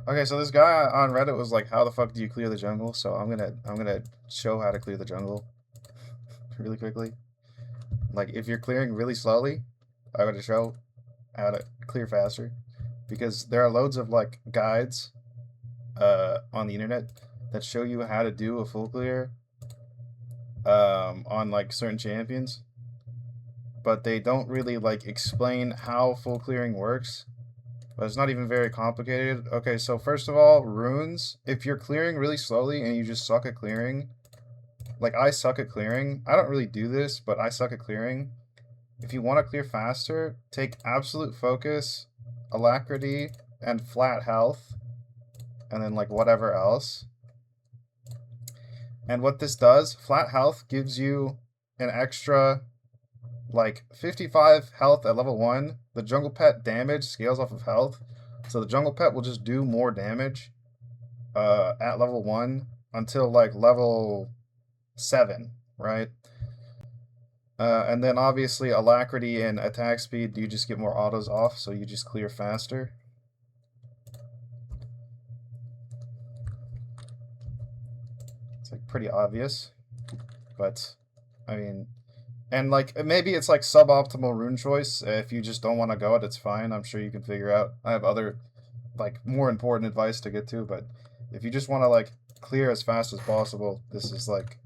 Okay, so this guy on Reddit was like, "How the fuck do you clear the jungle?" So I'm gonna show how to clear the jungle really quickly. Like, if you're clearing really slowly, I'm gonna show how to clear faster, because there are loads of like guides on the internet that show you how to do a full clear on like certain champions, but they don't really like explain how full clearing works. But it's not even very complicated. Okay, so first of all, runes. If you're clearing really slowly and you just suck at clearing, like I suck at clearing. I don't really do this, but I suck at clearing. If you want to clear faster, take absolute focus, alacrity, and flat health, and then like whatever else. And what this does, flat health gives you an extra like 55 health at level 1. The jungle pet damage scales off of health. So the jungle pet will just do more damage at level 1 until like level 7, right? And then obviously alacrity and attack speed, you just get more autos off, so you just clear faster. It's like pretty obvious, but I mean, and like maybe it's like suboptimal rune choice. If you just don't want to go it, it's fine. I'm sure you can figure out. I have other like more important advice to get to, but if you just want to like clear as fast as possible, this is like,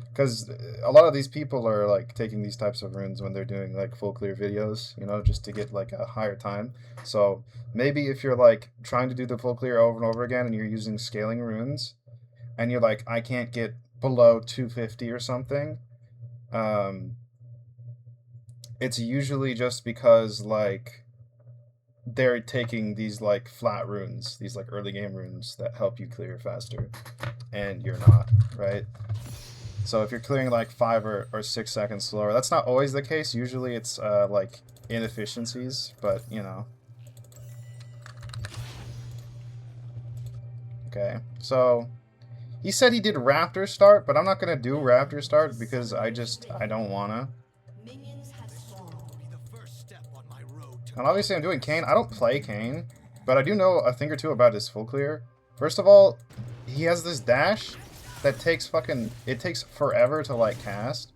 because a lot of these people are like taking these types of runes when they're doing like full clear videos, you know, just to get like a higher time. So maybe if you're like trying to do the full clear over and over again and you're using scaling runes and you're like, I can't get below 250 or something, um, it's usually just because like they're taking these like flat runes, these like early game runes that help you clear faster, and you're not, right? So if you're clearing like 5 or 6 seconds slower, that's not always the case. Usually it's like inefficiencies, but you know. Okay, so he said he did Raptor start, but I'm not gonna do Raptor start because I don't wanna. And obviously I'm doing Kayn. I don't play Kayn, but I do know a thing or two about his full clear. First of all, he has this dash that takes it takes forever to like cast.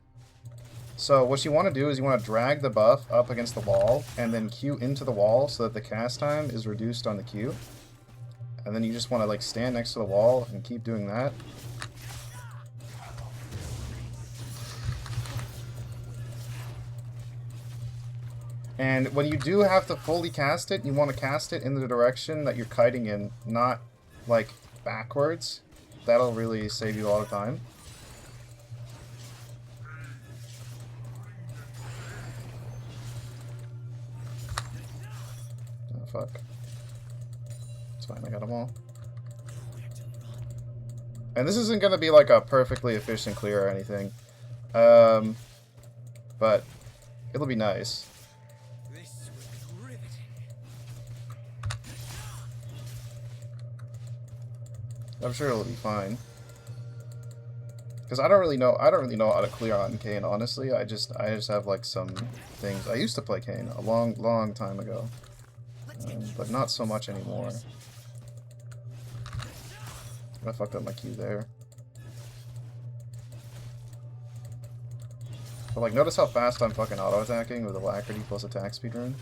So what you want to do is you want to drag the buff up against the wall and then Q into the wall so that the cast time is reduced on the Q. And then you just want to like stand next to the wall and keep doing that. And when you do have to fully cast it, you want to cast it in the direction that you're kiting in, not like backwards. That'll really save you a lot of time. Oh, fuck. It's fine, I got them all. And this isn't going to be like a perfectly efficient clear or anything. But it'll be nice. I'm sure it'll be fine. Because I don't really know how to clear on Kayn, honestly. I just have like some things. I used to play Kayn a long time ago. But not so much anymore. I fucked up my Q there. But like, notice how fast I'm fucking auto-attacking with Alacrity plus attack speed rune?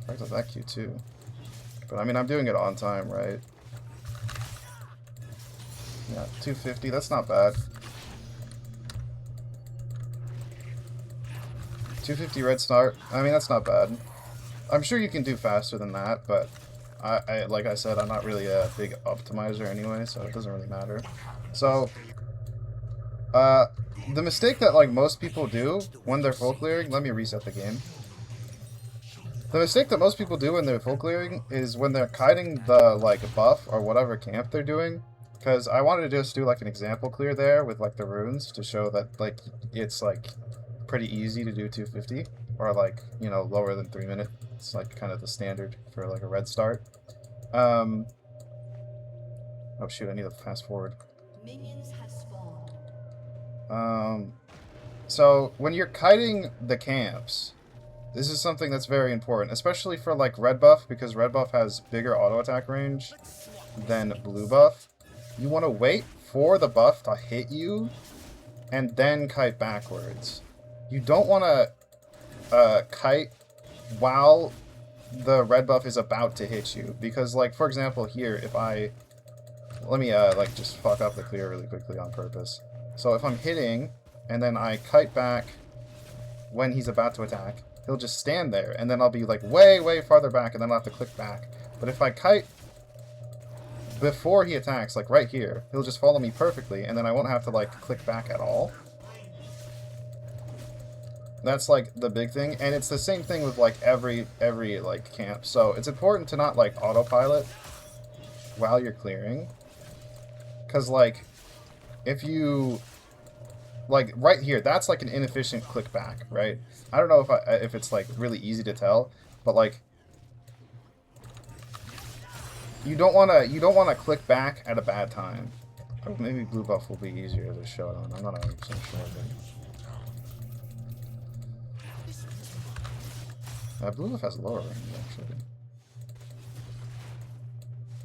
I got that Q too. But I mean, I'm doing it on time, right? Yeah, 250, that's not bad. 250 red start, I mean, that's not bad. I'm sure you can do faster than that, but like I said, I'm not really a big optimizer anyway, so it doesn't really matter. So, the mistake that like most people do when they're full clearing, let me reset the game. The mistake that most people do when they're full clearing is when they're kiting the like buff or whatever camp they're doing, Because I wanted to just do like an example clear there with like the runes to show that like it's like pretty easy to do 250 or like, you know, lower than 3 minutes. It's like kind of the standard for like a red start. Oh shoot, I need to fast forward. Minions have spawned. So when you're kiting the camps, this is something that's very important, especially for like red buff, because red buff has bigger auto attack range than blue buff. You want to wait for the buff to hit you and then kite backwards. You don't want to kite while the red buff is about to hit you, because like for example here, if I let me like just fuck up the clear really quickly on purpose. So if I'm hitting and then I kite back when he's about to attack, he'll just stand there and then I'll be like way farther back and then I'll have to click back. But if I kite before he attacks, like right here, he'll just follow me perfectly and then I won't have to like click back at all. That's like the big thing, and it's the same thing with like every like camp. So it's important to not like autopilot while you're clearing, because like if you like right here, that's like an inefficient click back, right? I don't know if it's like really easy to tell, but like you don't want to click back at a bad time. Or maybe blue buff will be easier to show it on. I'm not 100% sure. Blue buff has lower range, actually.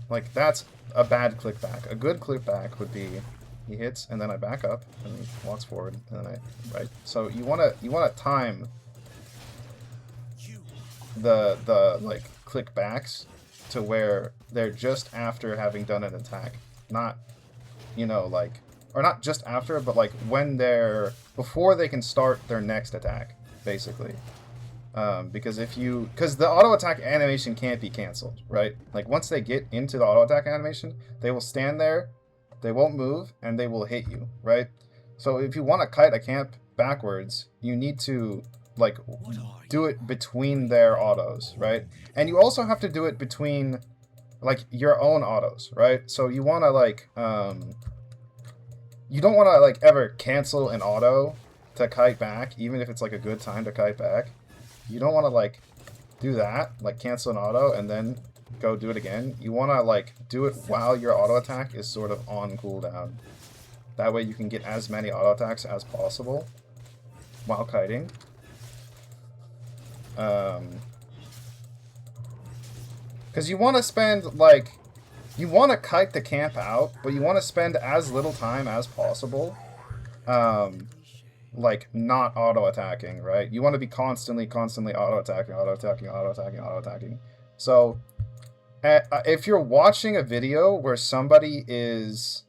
Like, that's a bad click back. A good click back would be he hits, and then I back up, and he walks forward, and then right? So you wanna time the like click backs to where they're just after having done an attack. Not, you know, like, or not just after, but like when they're before they can start their next attack, basically. Because the auto attack animation can't be canceled, right? Like once they get into the auto attack animation, they will stand there, they won't move, and they will hit you, right? So if you want to kite a camp backwards, you need to like do it between their autos, right? And you also have to do it between like your own autos, right? So you want to like you don't want to like ever cancel an auto to kite back, even if it's like a good time to kite back. You don't want to like do that, like cancel an auto and then go do it again. You want to like do it while your auto attack is sort of on cooldown. That way you can get as many auto attacks as possible while kiting. Because you want to spend like, you want to kite the camp out, but you want to spend as little time as possible. Like not auto-attacking, right? You want to be constantly auto-attacking. So if you're watching a video where somebody is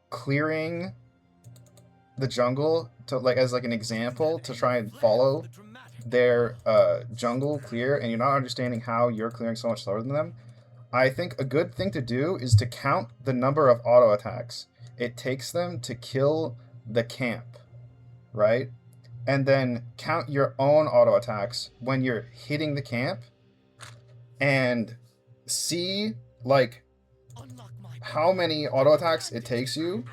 clearing the jungle to like as like an example to try and follow their jungle clear, and you're not understanding how you're clearing so much slower than them, I think a good thing to do is to count the number of auto attacks it takes them to kill the camp, right? And then count your own auto attacks when you're hitting the camp and see like how many auto attacks it takes you.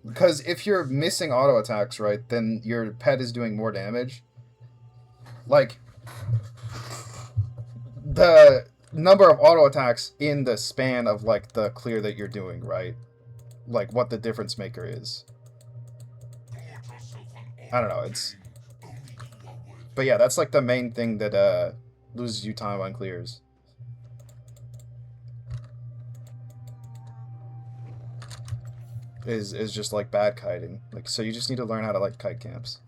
Because if you're missing auto attacks, right, then your pet is doing more damage. Like the number of auto attacks in the span of like the clear that you're doing, right? Like what the difference maker is. I don't know, it's... But yeah, that's like the main thing that loses you time on clears. Is just like bad kiting. Like, so you just need to learn how to like kite camps.